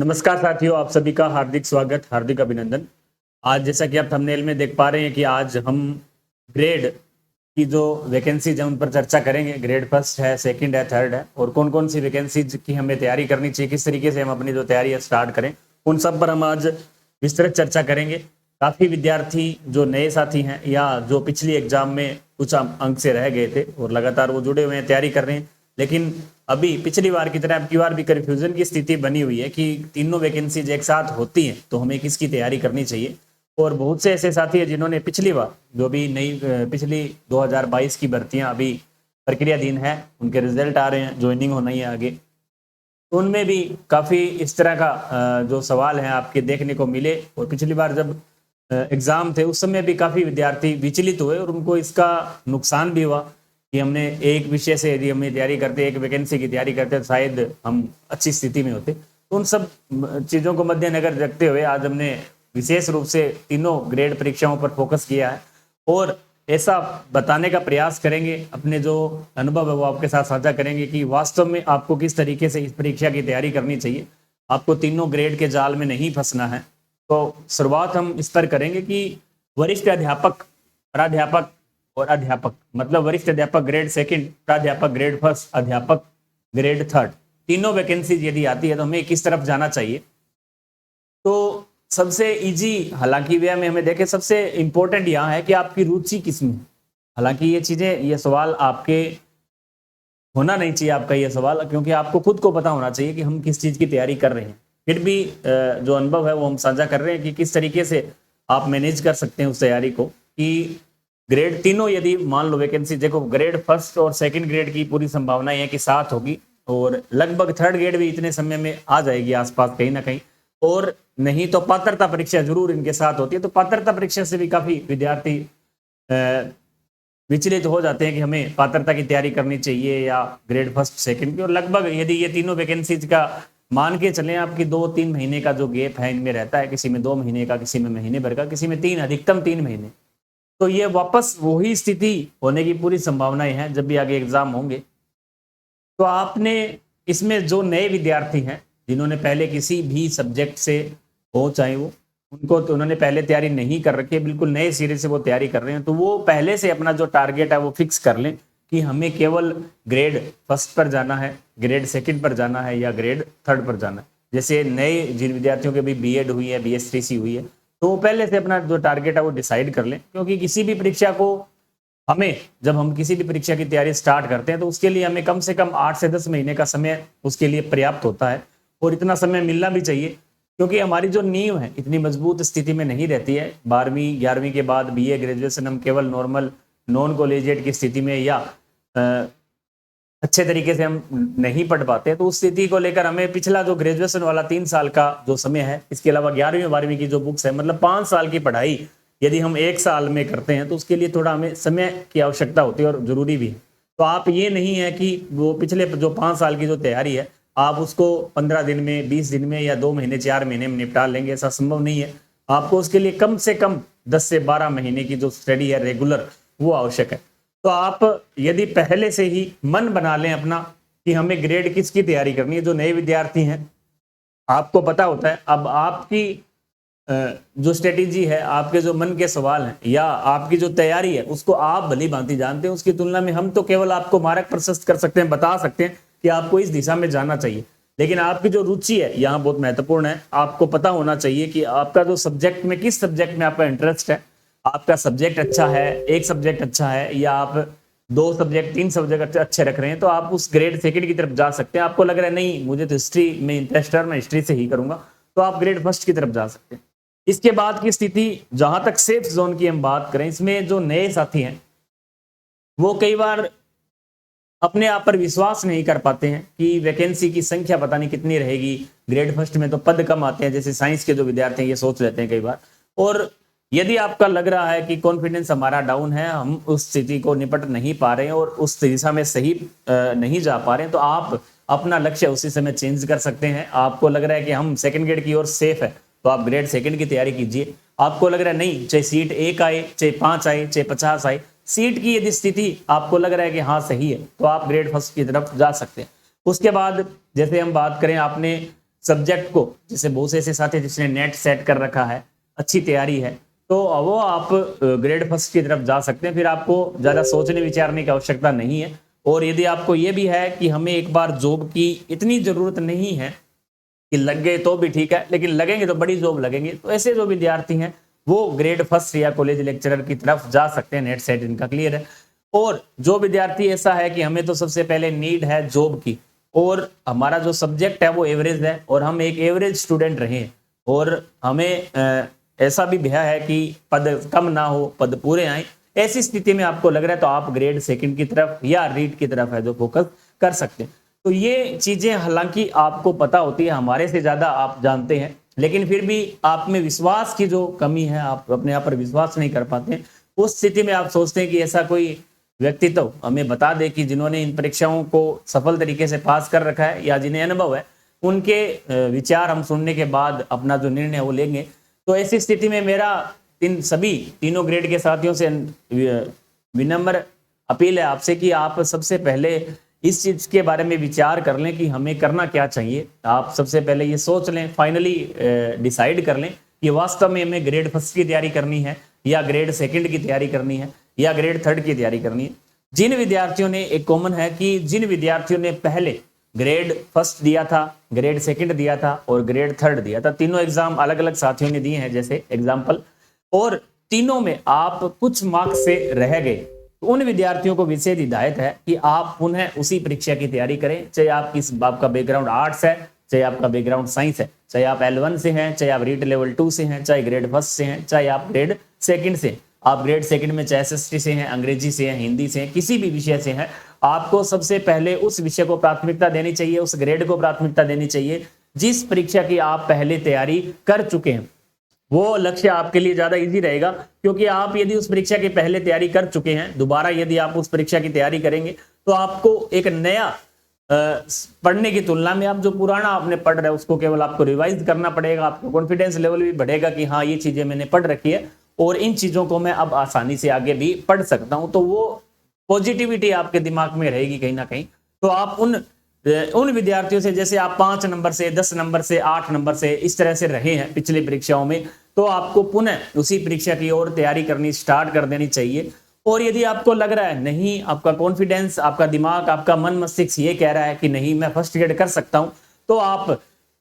नमस्कार साथियों, आप सभी का हार्दिक स्वागत, हार्दिक अभिनंदन। आज जैसा कि आप थंबनेल में देख पा रहे हैं कि आज हम ग्रेड की जो वैकेंसीज है उन पर चर्चा करेंगे। ग्रेड फर्स्ट है, सेकंड है, थर्ड है और कौन कौन सी वैकेंसीज की हमें तैयारी करनी चाहिए, किस तरीके से हम अपनी जो तैयारी है स्टार्ट करें, उन सब पर हम आज विस्तृत चर्चा करेंगे। काफ़ी विद्यार्थी जो नए साथी हैं या जो पिछली एग्जाम में कुछ अंक से रह गए थे और लगातार वो जुड़े हुए हैं, तैयारी कर रहे हैं, लेकिन अभी पिछली बार की तरह अब की बार भी कन्फ्यूजन की स्थिति बनी हुई है कि तीनों वैकेंसीज एक साथ होती हैं तो हमें किसकी तैयारी करनी चाहिए। और बहुत से ऐसे साथी हैं जिन्होंने पिछली बार जो भी नई पिछली 2022 की भर्तियां अभी प्रक्रियाधीन है, उनके रिजल्ट आ रहे हैं, ज्वाइनिंग होना ही है आगे, तो उनमें भी काफ़ी इस तरह का जो सवाल हैं आपके देखने को मिले। और पिछली बार जब एग्ज़ाम थे उस समय भी काफ़ी विद्यार्थी विचलित हुए और उनको इसका नुकसान भी हुआ कि हमने एक विषय से यदि हमें तैयारी करते, एक वैकेंसी की तैयारी करते तो शायद हम अच्छी स्थिति में होते। तो उन सब चीज़ों को मद्देनजर रखते हुए आज हमने विशेष रूप से तीनों ग्रेड परीक्षाओं पर फोकस किया है और ऐसा बताने का प्रयास करेंगे, अपने जो अनुभव है वो आपके साथ साझा करेंगे कि वास्तव में आपको किस तरीके से इस परीक्षा की तैयारी करनी चाहिए। आपको तीनों ग्रेड के जाल में नहीं फंसना है। तो शुरुआत हम इस पर करेंगे कि वरिष्ठ अध्यापक, प्राध्यापक और अध्यापक, मतलब वरिष्ठ अध्यापक ग्रेड सेकंड, प्राध्यापक ग्रेड फर्स्ट, अध्यापक ग्रेड थर्ड, तीनों वैकेंसीज यदि आती है तो हमें किस तरफ जाना चाहिए। तो सबसे इजी, हालांकि वे में हमें देखें सबसे इंपॉर्टेंट यहाँ है कि आपकी रुचि किसमें है। हालांकि ये चीजें, ये सवाल आपके होना नहीं चाहिए, आपका ये सवाल, क्योंकि आपको खुद को पता होना चाहिए कि हम किस चीज की तैयारी कर रहे हैं। फिर भी जो अनुभव है वो हम साझा कर रहे हैं कि किस तरीके से आप मैनेज कर सकते हैं उस तैयारी को। कि ग्रेड तीनों यदि मान लो वैकेंसी, देखो ग्रेड फर्स्ट और सेकंड ग्रेड की पूरी संभावना है कि साथ होगी और लगभग थर्ड ग्रेड भी इतने समय में आ जाएगी आसपास कहीं ना कहीं, और नहीं तो पात्रता परीक्षा जरूर इनके साथ होती है। तो पात्रता परीक्षा से भी काफी विद्यार्थी विचलित हो जाते हैं कि हमें पात्रता की तैयारी करनी चाहिए या ग्रेड फर्स्ट सेकंड की। और लगभग यदि ये तीनों वैकेंसीज का मान के चलें, आपकी 2-3 महीने का जो गैप है इनमें रहता है, किसी में 2 महीने का, किसी में महीने भर का, किसी में 3, अधिकतम 3 महीने, तो ये वापस वही स्थिति होने की पूरी संभावनाएं हैं जब भी आगे एग्जाम होंगे। तो आपने इसमें जो नए विद्यार्थी हैं जिन्होंने पहले किसी भी सब्जेक्ट से हो, चाहे वो उनको, तो उन्होंने पहले तैयारी नहीं कर रखी है, बिल्कुल नए सिरे से वो तैयारी कर रहे हैं, तो वो पहले से अपना जो टारगेट है वो फिक्स कर लें कि हमें केवल ग्रेड फर्स्ट पर जाना है, ग्रेड सेकंड पर जाना है या ग्रेड थर्ड पर जाना है। जैसे नए जिन विद्यार्थियों के भी बीएड हुई है, BS3C हुई है, तो वो पहले से अपना जो टारगेट है वो डिसाइड कर लें। क्योंकि किसी भी परीक्षा को हमें, जब हम किसी भी परीक्षा की तैयारी स्टार्ट करते हैं तो उसके लिए हमें कम से कम 8 से 10 महीने का समय उसके लिए पर्याप्त होता है और इतना समय मिलना भी चाहिए, क्योंकि हमारी जो नींव है इतनी मजबूत स्थिति में नहीं रहती है। 12वीं 11वीं के बाद BA ग्रेजुएशन हम केवल नॉर्मल नॉन कॉलेजिएट की स्थिति में या अच्छे तरीके से हम नहीं पढ़ पाते। तो उस स्थिति को लेकर हमें पिछला जो ग्रेजुएशन वाला 3 साल का जो समय है, इसके अलावा 11वीं 12वीं की जो बुक्स है, मतलब 5 साल की पढ़ाई यदि हम 1 साल में करते हैं तो उसके लिए थोड़ा हमें समय की आवश्यकता होती है और जरूरी भी है। तो आप ये नहीं है कि वो पिछले जो 5 साल की जो तैयारी है आप उसको 15 दिन में, 20 दिन में या 2 महीने 4 महीने में निपटा लेंगे, ऐसा संभव नहीं है। आपको उसके लिए कम से कम 10 से 12 महीने की जो स्टडी है रेगुलर, वो आवश्यक है। तो आप यदि पहले से ही मन बना लें अपना कि हमें ग्रेड किसकी तैयारी करनी है, जो नए विद्यार्थी हैं आपको पता होता है, अब आपकी जो स्ट्रेटेजी है, आपके जो मन के सवाल हैं या आपकी जो तैयारी है उसको आप भली भांति जानते हैं। उसकी तुलना में हम तो केवल आपको मार्ग प्रशस्त कर सकते हैं, बता सकते हैं कि आपको इस दिशा में जाना चाहिए, लेकिन आपकी जो रुचि है यहाँ बहुत महत्वपूर्ण है। आपको पता होना चाहिए कि आपका जो सब्जेक्ट में, किस सब्जेक्ट में आपका इंटरेस्ट है, आपका सब्जेक्ट अच्छा है, एक सब्जेक्ट अच्छा है या आप 2 सब्जेक्ट 3 सब्जेक्ट अच्छे रख रहे हैं, तो आप उस ग्रेड सेकंड की तरफ जा सकते हैं। आपको लग रहा है नहीं मुझे तो हिस्ट्री में इंटरेस्ट है, मैं हिस्ट्री से ही करूंगा, तो आप ग्रेड फर्स्ट की तरफ जा सकते हैं। इसके बाद की स्थिति, जहां तक सेफ जोन की हम बात करें, इसमें जो नए साथी हैं वो कई बार अपने आप पर विश्वास नहीं कर पाते हैं कि वैकेंसी की संख्या पता नहीं कितनी रहेगी, ग्रेड फर्स्ट में तो पद कम आते हैं, जैसे साइंस के जो विद्यार्थी हैं ये सोच लेते हैं कई बार। और यदि आपका लग रहा है कि कॉन्फिडेंस हमारा डाउन है, हम उस स्थिति को निपट नहीं पा रहे हैं और उस दिशा में सही नहीं जा पा रहे हैं, तो आप अपना लक्ष्य उसी समय चेंज कर सकते हैं। आपको लग रहा है कि हम सेकंड ग्रेड की ओर सेफ है, तो आप ग्रेड सेकंड की तैयारी कीजिए। आपको लग रहा है नहीं, चाहे सीट 1 आए, चाहे 5 आए, चाहे 50 आए, सीट की यदि स्थिति आपको लग रहा है कि हाँ सही है, तो आप ग्रेड फर्स्ट की तरफ जा सकते हैं। उसके बाद जैसे हम बात करें, आपने सब्जेक्ट को, जैसे बहुत से ऐसे साथी जिसने नेट सेट कर रखा है, अच्छी तैयारी है, तो वो आप ग्रेड फर्स्ट की तरफ जा सकते हैं। फिर आपको ज़्यादा सोचने विचारने की आवश्यकता नहीं है। और यदि आपको ये भी है कि हमें एक बार जॉब की इतनी ज़रूरत नहीं है कि लग गए तो भी ठीक है, लेकिन लगेंगे तो बड़ी जॉब लगेंगे, तो ऐसे जो विद्यार्थी हैं वो ग्रेड फर्स्ट या कॉलेज लेक्चरर की तरफ जा सकते हैं। नेट सेट इनका क्लियर है। और जो विद्यार्थी ऐसा है कि हमें तो सबसे पहले नीड है जॉब की, और हमारा जो सब्जेक्ट है वो एवरेज है, और हम एक एवरेज स्टूडेंट रहे, और हमें ऐसा भी भय है कि पद कम ना हो, पद पूरे आए, ऐसी स्थिति में आपको लग रहा है तो आप ग्रेड सेकंड की तरफ या रीड की तरफ है जो फोकस कर सकते हैं। तो ये चीजें हालांकि आपको पता होती है, हमारे से ज्यादा आप जानते हैं, लेकिन फिर भी आप में विश्वास की जो कमी है, आप अपने आप पर विश्वास नहीं कर पाते हैं। उस स्थिति में आप सोचते हैं कि ऐसा कोई व्यक्तित्व हमें बता दे कि जिन्होंने इन परीक्षाओं को सफल तरीके से पास कर रखा है या जिन्हें अनुभव है, उनके विचार हम सुनने के बाद अपना जो निर्णय वो लेंगे। तो ऐसी स्थिति में मेरा इन सभी तीनों ग्रेड के साथियों से विनम्र अपील है आपसे कि आप सबसे पहले इस चीज के बारे में विचार कर लें कि हमें करना क्या चाहिए। आप सबसे पहले ये सोच लें, फाइनली डिसाइड कर लें कि वास्तव में हमें ग्रेड फर्स्ट की तैयारी करनी है या ग्रेड सेकंड की तैयारी करनी है या ग्रेड थर्ड की तैयारी करनी है। जिन विद्यार्थियों ने, एक कॉमन है कि जिन विद्यार्थियों ने पहले ग्रेड फर्स्ट दिया था, ग्रेड सेकंड दिया था और ग्रेड थर्ड दिया था, तीनों एग्जाम अलग अलग साथियों ने दिए हैं जैसे एग्जाम्पल, और तीनों में आप कुछ मार्क्स से रह गए, तो उन विद्यार्थियों को विशेष हिदायत है कि आप पुनः उसी परीक्षा की तैयारी करें। चाहे आपका बैकग्राउंड आर्ट्स है, चाहे आपका बैकग्राउंड साइंस है, चाहे आप L1 से हैं, चाहे आप रीड लेवल 2 से हैं, चाहे ग्रेड फर्स्ट से हैं, चाहे आप ग्रेड सेकंड से, आप ग्रेड सेकंड में चाहे SST से हैं, अंग्रेजी से हैं, हिंदी से हैं, किसी भी विषय से हैं, आपको सबसे पहले उस विषय को प्राथमिकता देनी चाहिए, उस ग्रेड को प्राथमिकता देनी चाहिए जिस परीक्षा की आप पहले तैयारी कर चुके हैं। वो लक्ष्य आपके लिए ज्यादा इजी रहेगा, क्योंकि आप यदि उस परीक्षा की पहले तैयारी कर चुके हैं, दोबारा यदि आप उस परीक्षा की तैयारी करेंगे तो आपको एक नया पढ़ने की तुलना में आप जो पुराना आपने पढ़ रहे हैं उसको केवल आपको रिवाइज करना पड़ेगा। आपको कॉन्फिडेंस लेवल भी बढ़ेगा कि हाँ ये चीजें मैंने पढ़ रखी है और इन चीजों को मैं अब आसानी से आगे भी पढ़ सकता हूं। तो वो पॉजिटिविटी आपके दिमाग में रहेगी कहीं ना कहीं। तो आप उन विद्यार्थियों से, जैसे आप 5 नंबर से, 10 नंबर से, 8 नंबर से इस तरह से रहे हैं पिछली परीक्षाओं में, तो आपको पुनः उसी परीक्षा की ओर तैयारी करनी स्टार्ट कर देनी चाहिए। और यदि आपको लग रहा है नहीं, आपका कॉन्फिडेंस, आपका दिमाग, आपका मन मस्तिष्क ये कह रहा है कि नहीं मैं फर्स्ट ग्रेड कर सकता हूं, तो आप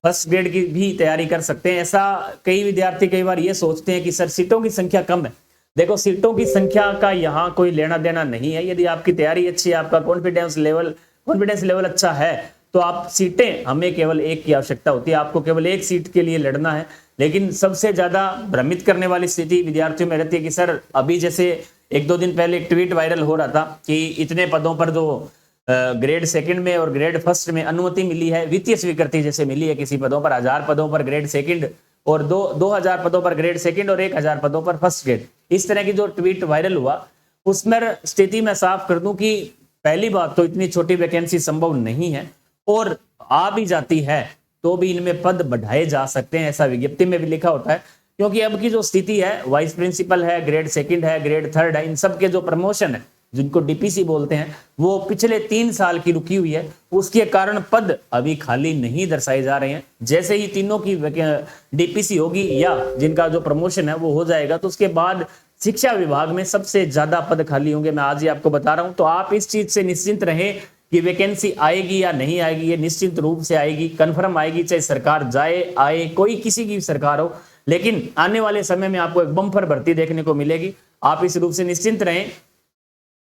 फर्स्ट ग्रेड की भी तैयारी कर सकते हैं। ऐसा कई विद्यार्थी कई बार ये सोचते हैं कि सर सीटों की संख्या कम है। देखो, सीटों की संख्या का यहाँ कोई लेना देना नहीं है। यदि आपकी तैयारी अच्छी है, आपका कॉन्फिडेंस लेवल अच्छा है, तो आप सीटें, हमें केवल एक की आवश्यकता होती है, आपको केवल एक सीट के लिए लड़ना है। लेकिन सबसे ज्यादा भ्रमित करने वाली स्थिति विद्यार्थियों में रहती है कि सर अभी जैसे 1-2 दिन पहले एक ट्वीट वायरल हो रहा था कि इतने पदों पर जो ग्रेड सेकंड में और ग्रेड फर्स्ट में अनुमति मिली है, वित्तीय स्वीकृति जैसे मिली है किसी पदों पर, 1000 पदों पर ग्रेड सेकंड और 2000 पदों पर ग्रेड सेकंड और 1000 पदों पर फर्स्ट ग्रेड, इस तरह की जो ट्वीट वायरल हुआ, उसमें स्थिति में साफ कर दूं कि पहली बात तो इतनी छोटी वैकेंसी संभव नहीं है, और आ भी जाती है तो भी इनमें पद बढ़ाए जा सकते हैं, ऐसा विज्ञप्ति में भी लिखा होता है। क्योंकि अब की जो स्थिति है, वाइस प्रिंसिपल है, ग्रेड सेकंड है, ग्रेड थर्ड है, इन सब के जो प्रमोशन है, जिनको डीपीसी बोलते हैं, वो पिछले 3 साल की रुकी हुई है। उसके कारण पद अभी खाली नहीं दर्शाए जा रहे हैं। जैसे ही तीनों की डीपीसी होगी या जिनका जो प्रमोशन है वो हो जाएगा, तो उसके बाद शिक्षा विभाग में सबसे ज्यादा पद खाली होंगे, मैं आज ही आपको बता रहा हूं। तो आप इस चीज से निश्चिंत रहें कि वैकेंसी आएगी या नहीं आएगी, ये निश्चित रूप से आएगी, कंफर्म आएगी, चाहे सरकार जाए आए, कोई किसी की सरकार हो, लेकिन आने वाले समय में आपको एक बम्पर भर्ती देखने को मिलेगी। आप इस रूप से निश्चिंत रहें।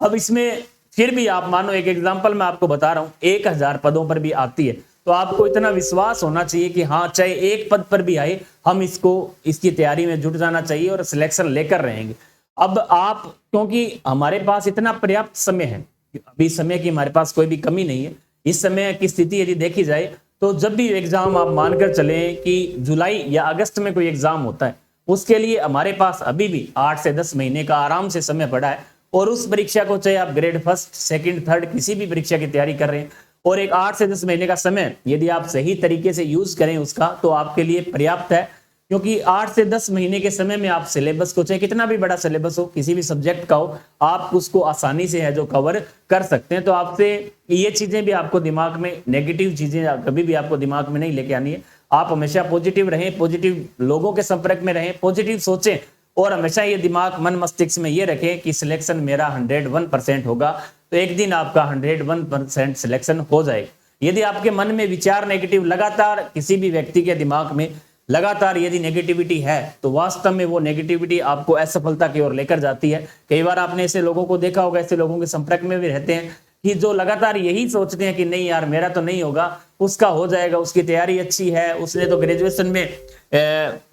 अब इसमें फिर भी आप मानो, एक एग्जांपल मैं आपको बता रहा हूं, 1000 पदों पर भी आती है, तो आपको इतना विश्वास होना चाहिए कि हाँ चाहे एक पद पर भी आए, हम इसकी तैयारी में जुट जाना चाहिए और सिलेक्शन लेकर रहेंगे। अब आप, क्योंकि हमारे पास इतना पर्याप्त समय है, अभी समय की हमारे पास कोई भी कमी नहीं है। इस समय की स्थिति यदि देखी जाए तो जब भी एग्जाम आप मानकर चलें कि जुलाई या अगस्त में कोई एग्जाम होता है, उसके लिए हमारे पास अभी भी 8 से 10 महीने का आराम से समय पड़ा है। और उस परीक्षा को, चाहे आप ग्रेड फर्स्ट, सेकंड, थर्ड किसी भी परीक्षा की तैयारी कर रहे हैं, और एक 8 से 10 महीने का समय यदि आप सही तरीके से यूज करें उसका, तो आपके लिए पर्याप्त है। क्योंकि 8 से 10 महीने के समय में आप सिलेबस को, चाहे कितना भी बड़ा सिलेबस हो, किसी भी सब्जेक्ट का हो, आप उसको आसानी से है जो कवर कर सकते हैं। तो आपसे ये चीजें भी आपको दिमाग में, नेगेटिव चीजें कभी भी आपको दिमाग में नहीं लेके आनी है। आप हमेशा पॉजिटिव रहें, पॉजिटिव लोगों के संपर्क में रहें, पॉजिटिव सोचें और हमेशा ये दिमाग, मन मस्तिष्क में ये रखें कि सिलेक्शन मेरा 101% होगा। तो एक दिन आपका 101% सिलेक्शन हो जाएगा। यदि आपके मन में विचार नेगेटिव, लगातार किसी भी व्यक्ति के दिमाग में लगातार यदि नेगेटिविटी है, तो वास्तव में वो नेगेटिविटी आपको असफलता की ओर लेकर जाती है। कई बार आपने ऐसे लोगों को देखा होगा, ऐसे लोगों के संपर्क में भी रहते हैं कि जो लगातार यही सोचते हैं कि नहीं यार मेरा तो नहीं होगा, उसका हो जाएगा, उसकी तैयारी अच्छी है, उसने तो ग्रेजुएशन में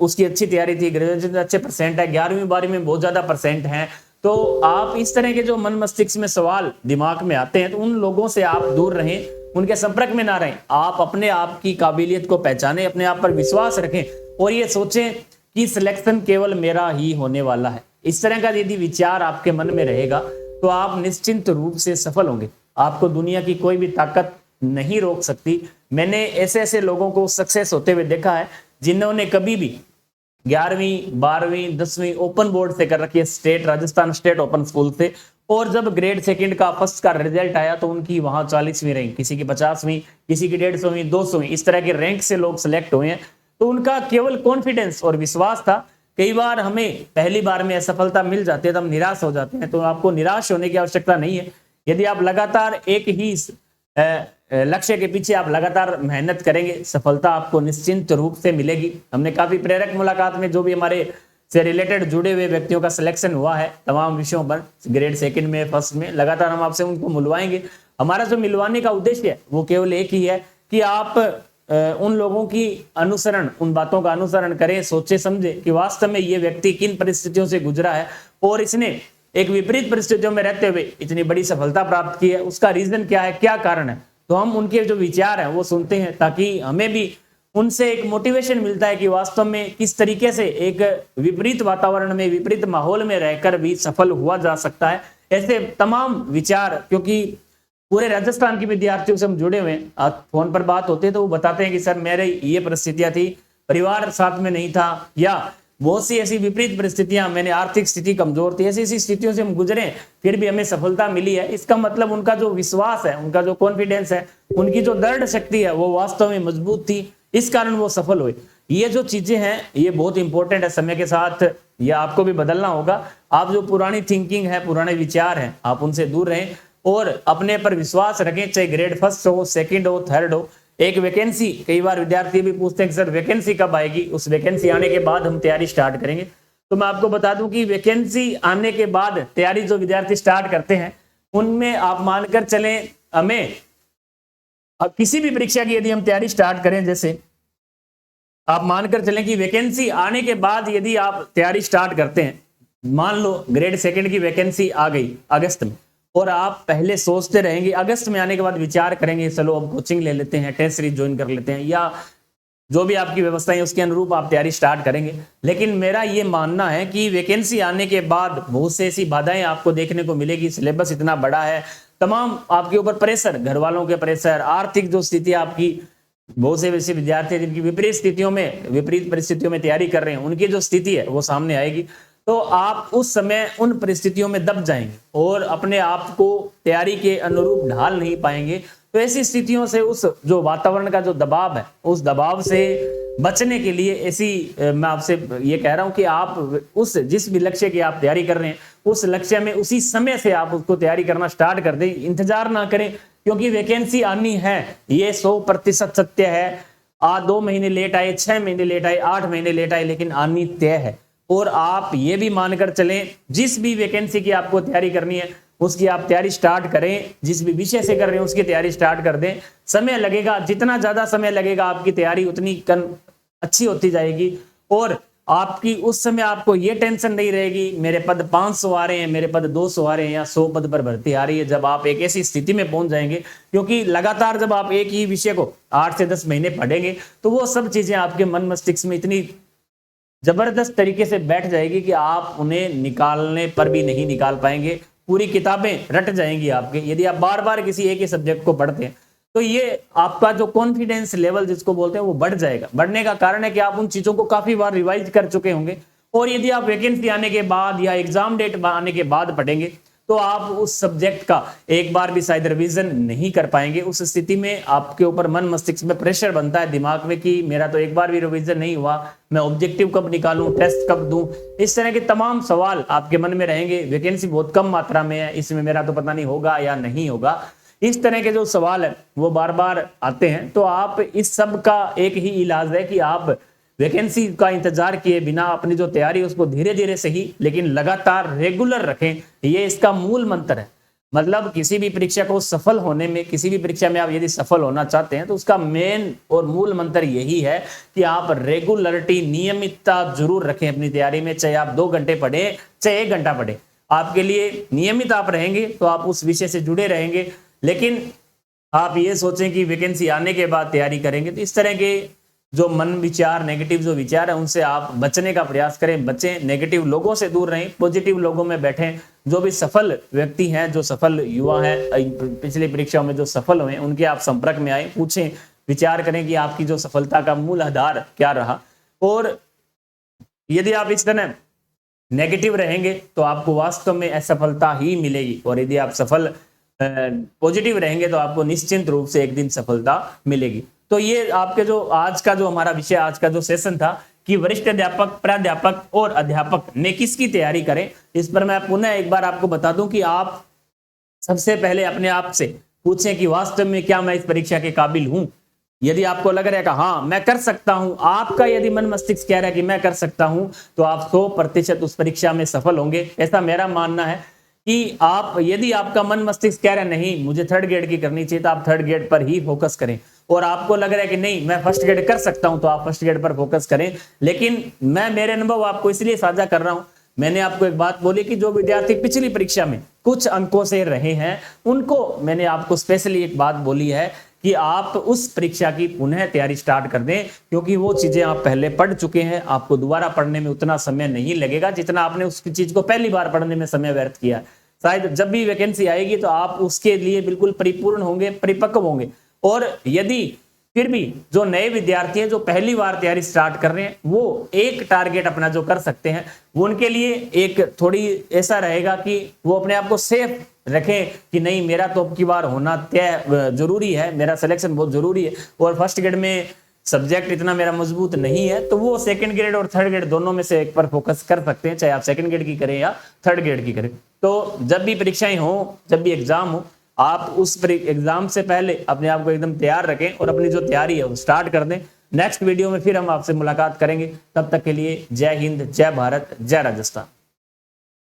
उसकी अच्छी तैयारी थी, ग्रेजुएशन में अच्छे परसेंट है, 11वीं 12वीं में बहुत ज्यादा परसेंट है। तो आप इस तरह के जो मन मस्तिष्क में सवाल दिमाग में आते हैं, तो उन लोगों से आप दूर रहें, उनके संपर्क में ना रहें। आप अपने आप की काबिलियत को पहचानें, अपने आप पर विश्वास रखें और ये सोचें कि सिलेक्शन केवल मेरा ही होने वाला है। इस तरह का यदि विचार आपके मन में रहेगा तो आप निश्चिंत रूप से सफल होंगे। आपको दुनिया की कोई भी ताकत नहीं रोक सकती। मैंने ऐसे ऐसे लोगों को सक्सेस होते हुए देखा है जिन्होंने कभी भी 11वीं 12वीं 10वीं ओपन बोर्ड से कर रखी है, state, Rajasthan state open school से, और जब ग्रेड सेकंड का फर्स्ट का रिजल्ट आया तो उनकी वहां 40वीं रैंक, किसी की 50वीं, किसी की 150वीं 200वीं, इस तरह के रैंक से लोग सिलेक्ट हुए हैं। तो उनका केवल कॉन्फिडेंस और विश्वास था। कई बार हमें पहली बार में असफलता मिल जाती है तो हम निराश हो जाते हैं, तो आपको निराश होने की आवश्यकता नहीं है। यदि आप लगातार एक ही लक्ष्य के पीछे आप लगातार मेहनत करेंगे, सफलता आपको निश्चिंत रूप से मिलेगी। हमने काफी प्रेरक मुलाकात में जो भी हमारे से रिलेटेड जुड़े हुए व्यक्तियों का सिलेक्शन हुआ है तमाम विषयों पर, ग्रेड सेकंड में, फर्स्ट में, लगातार हम आपसे उनको मिलवाएंगे। हमारा जो मिलवाने का उद्देश्य है वो केवल एक ही है कि आप उन लोगों की अनुसरण, उन बातों का अनुसरण करें, सोचे समझे कि वास्तव में ये व्यक्ति किन परिस्थितियों से गुजरा है और इसने एक विपरीत परिस्थितियों में रहते हुए इतनी बड़ी सफलता प्राप्त की है, उसका रीजन क्या है, क्या कारण है। तो हम उनके जो विचार हैं वो सुनते हैं ताकि हमें भी उनसे एक मोटिवेशन मिलता है कि वास्तव में किस तरीके से एक विपरीत वातावरण में, विपरीत माहौल में रहकर भी सफल हुआ जा सकता है। ऐसे तमाम विचार, क्योंकि पूरे राजस्थान के विद्यार्थियों से हम जुड़े हुए हैं, आज फोन पर बात होते हैं तो वो बताते हैं कि सर मेरे ये परिस्थितियां थी, परिवार साथ में नहीं था, या बहुत सी ऐसी विपरीत परिस्थितियां, मैंने आर्थिक स्थिति कमजोर थी, ऐसी ऐसी स्थितियों से हम गुजरे फिर भी हमें सफलता मिली है। इसका मतलब उनका जो विश्वास है, उनका जो कॉन्फिडेंस है, उनकी जो दृढ़ शक्ति है वो वास्तव में मजबूत थी, इस कारण वो सफल हुए। ये जो चीजें हैं ये बहुत इंपॉर्टेंट है। समय के साथ ये आपको भी बदलना होगा। आप जो पुरानी थिंकिंग है, पुराने विचार हैं, आप उनसे दूर रहें और अपने पर विश्वास रखें। चाहे ग्रेड फर्स्ट हो, सेकंड हो, थर्ड हो, एक वैकेंसी, कई बार विद्यार्थी भी पूछते हैं कि सर वैकेंसी कब आएगी, उस वैकेंसी आने के बाद हम तैयारी स्टार्ट करेंगे। तो मैं आपको बता दूं कि वैकेंसी आने के बाद तैयारी जो विद्यार्थी स्टार्ट करते हैं उनमें आप मानकर चलें, हमें अब किसी भी परीक्षा की यदि हम तैयारी स्टार्ट करें, जैसे आप मानकर चलें कि वैकेंसी आने के बाद यदि आप तैयारी स्टार्ट करते हैं, मान लो ग्रेड सेकंड की वैकेंसी आ गई अगस्त में, और आप पहले सोचते रहेंगे, अगस्त में आने के बाद विचार करेंगे चलो अब कोचिंग ले लेते हैं, टेस्ट सीरीज ज्वाइन कर लेते हैं, या जो भी आपकी व्यवस्था है उसके अनुरूप आप तैयारी स्टार्ट करेंगे। लेकिन मेरा ये मानना है कि वैकेंसी आने के बाद बहुत से ऐसी बाधाएं आपको देखने को मिलेगी। सिलेबस इतना बड़ा है, तमाम आपके ऊपर प्रेशर, घर वालों के प्रेशर, आर्थिक जो स्थिति आपकी, बहुत से वैसे विद्यार्थी जिनकी विपरीत स्थितियों में, विपरीत परिस्थितियों में तैयारी कर रहे हैं, उनकी जो स्थिति है वो सामने आएगी। तो आप उस समय उन परिस्थितियों में दब जाएंगे और अपने आप को तैयारी के अनुरूप ढाल नहीं पाएंगे। तो ऐसी स्थितियों से, उस जो वातावरण का जो दबाव है, उस दबाव से बचने के लिए मैं आपसे ये कह रहा हूं कि आप उस जिस भी लक्ष्य की आप तैयारी कर रहे हैं, उस लक्ष्य में उसी समय से आप उसको तैयारी करना स्टार्ट कर दें, इंतजार ना करें, क्योंकि वैकेंसी आनी है, ये 100% सत्य है। 2 महीने लेट आए, 6 महीने लेट आए, 8 महीने लेट आए, लेकिन आनी तय है। और आप ये भी मानकर चलें, जिस भी वैकेंसी की आपको तैयारी करनी है उसकी आप तैयारी स्टार्ट करें, जिस भी विषय से कर रहे हैं उसकी तैयारी स्टार्ट कर दें। समय लगेगा, जितना ज्यादा समय लगेगा आपकी तैयारी उतनी अच्छी होती जाएगी, और आपकी उस समय आपको ये टेंशन नहीं रहेगी मेरे पद 500 आ रहे हैं, मेरे पद 200 आ रहे हैं, या 100 पद पर भर्ती आ रही है। जब आप एक ऐसी स्थिति में पहुंच जाएंगे, क्योंकि लगातार जब आप एक ही विषय को 8 से 10 महीने पढ़ेंगे तो वो सब चीजें आपके मन मस्तिष्क में इतनी जबरदस्त तरीके से बैठ जाएगी कि आप उन्हें निकालने पर भी नहीं निकाल पाएंगे। पूरी किताबें रट जाएंगी आपके। यदि आप बार बार किसी एक ही सब्जेक्ट को पढ़ते हैं तो ये आपका जो कॉन्फिडेंस लेवल जिसको बोलते हैं वो बढ़ जाएगा। बढ़ने का कारण है कि आप उन चीजों को काफी बार रिवाइज कर चुके होंगे, और यदि आप वैकेंसी आने के बाद या एग्जाम डेट आने के बाद पढ़ेंगे तो आप उस सब्जेक्ट का एक बार भी शायद रिवीजन नहीं कर पाएंगे। उस स्थिति में आपके ऊपर मन मस्तिष्क में प्रेशर बनता है दिमाग में कि मेरा तो एक बार भी रिवीजन नहीं हुआ, मैं ऑब्जेक्टिव कब निकालूं, टेस्ट कब दूं, इस तरह के तमाम सवाल आपके मन में रहेंगे। वैकेंसी बहुत कम मात्रा में है, इसमें मेरा तो पता नहीं होगा या नहीं होगा, इस तरह के जो सवाल है वो बार बार आते हैं। तो आप इस सब का एक ही इलाज है कि आप वैकेंसी का इंतजार किए बिना अपनी जो तैयारी है उसको धीरे धीरे सही लेकिन लगातार रेगुलर रखें। ये इसका मूल मंत्र है। मतलब किसी भी परीक्षा को सफल होने में, किसी भी परीक्षा में आप यदि सफल होना चाहते हैं तो उसका मेन और मूल मंत्र यही है कि आप रेगुलरिटी, नियमितता जरूर रखें अपनी तैयारी में। चाहे आप 2 घंटे पढ़े, चाहे 1 घंटा पढ़े, आपके लिए नियमित आप रहेंगे तो आप उस विषय से जुड़े रहेंगे। लेकिन आप ये सोचें कि वैकेंसी आने के बाद तैयारी करेंगे, तो इस तरह के जो मन विचार, नेगेटिव जो विचार है उनसे आप बचने का प्रयास करें, बचें, नेगेटिव लोगों से दूर रहें, पॉजिटिव लोगों में बैठें। जो भी सफल व्यक्ति हैं, जो सफल युवा हैं, पिछली परीक्षाओं में जो सफल हुए, उनके आप संपर्क में आए, पूछें, विचार करें कि आपकी जो सफलता का मूल आधार क्या रहा। और यदि आप इस तरह नेगेटिव रहेंगे तो आपको वास्तव में असफलता ही मिलेगी, और यदि आप सफल पॉजिटिव रहेंगे तो आपको निश्चित रूप से एक दिन सफलता मिलेगी। तो ये आपके जो आज का जो हमारा विषय, आज का जो सेशन था कि वरिष्ठ अध्यापक, प्राध्यापक और अध्यापक ने किसकी तैयारी करें, इस पर मैं पुनः एक बार आपको बता दूं कि आप सबसे पहले अपने आप से पूछें कि वास्तव में क्या मैं इस परीक्षा के काबिल हूं। यदि आपको लग रहा है कि हाँ मैं कर सकता हूं, आपका यदि मन मस्तिष्क कह रहा है कि मैं कर सकता हूं, तो आप 100% उस परीक्षा में सफल होंगे। ऐसा मेरा मानना है कि आप, यदि आपका मन मस्तिष्क कह रहा है नहीं मुझे 3rd ग्रेड की करनी चाहिए, तो आप 3rd ग्रेड पर ही फोकस करें। और आपको लग रहा है कि नहीं मैं 1st ग्रेड कर सकता हूं, तो आप 1st ग्रेड पर फोकस करें। लेकिन मैं मेरे अनुभव आपको इसलिए साझा कर रहा हूं, मैंने आपको एक बात बोली कि जो विद्यार्थी पिछली परीक्षा में कुछ अंकों से रहे हैं, उनको मैंने आपको स्पेशली एक बात बोली है कि आप उस परीक्षा की पुनः तैयारी स्टार्ट कर दें, क्योंकि वो चीजें आप पहले पढ़ चुके हैं, आपको दोबारा पढ़ने में उतना समय नहीं लगेगा जितना आपने उस चीज को पहली बार पढ़ने में समय व्यर्थ किया। शायद जब भी वैकेंसी आएगी तो आप उसके लिए बिल्कुल परिपूर्ण होंगे, परिपक्व होंगे। और यदि फिर भी जो नए विद्यार्थी हैं जो पहली बार तैयारी स्टार्ट कर रहे हैं, वो एक टारगेट अपना जो कर सकते हैं, वो उनके लिए एक थोड़ी ऐसा रहेगा कि वो अपने आप को सेफ रखें कि नहीं मेरा तो अब की बार होना तय जरूरी है, मेरा सिलेक्शन बहुत जरूरी है, और 1st ग्रेड में सब्जेक्ट इतना मेरा मजबूत नहीं है, तो वो 2nd ग्रेड और 3rd ग्रेड दोनों में से एक पर फोकस कर सकते हैं, चाहे आप 2nd ग्रेड की करें या 3rd ग्रेड की करें। तो जब भी परीक्षाएं हो, जब भी एग्जाम हो, आप उस एग्जाम से पहले अपने आप को एकदम तैयार रखें और अपनी जो तैयारी है वो स्टार्ट कर दें। नेक्स्ट वीडियो में फिर हम आपसे मुलाकात करेंगे, तब तक के लिए जय हिंद, जय भारत, जय राजस्थान।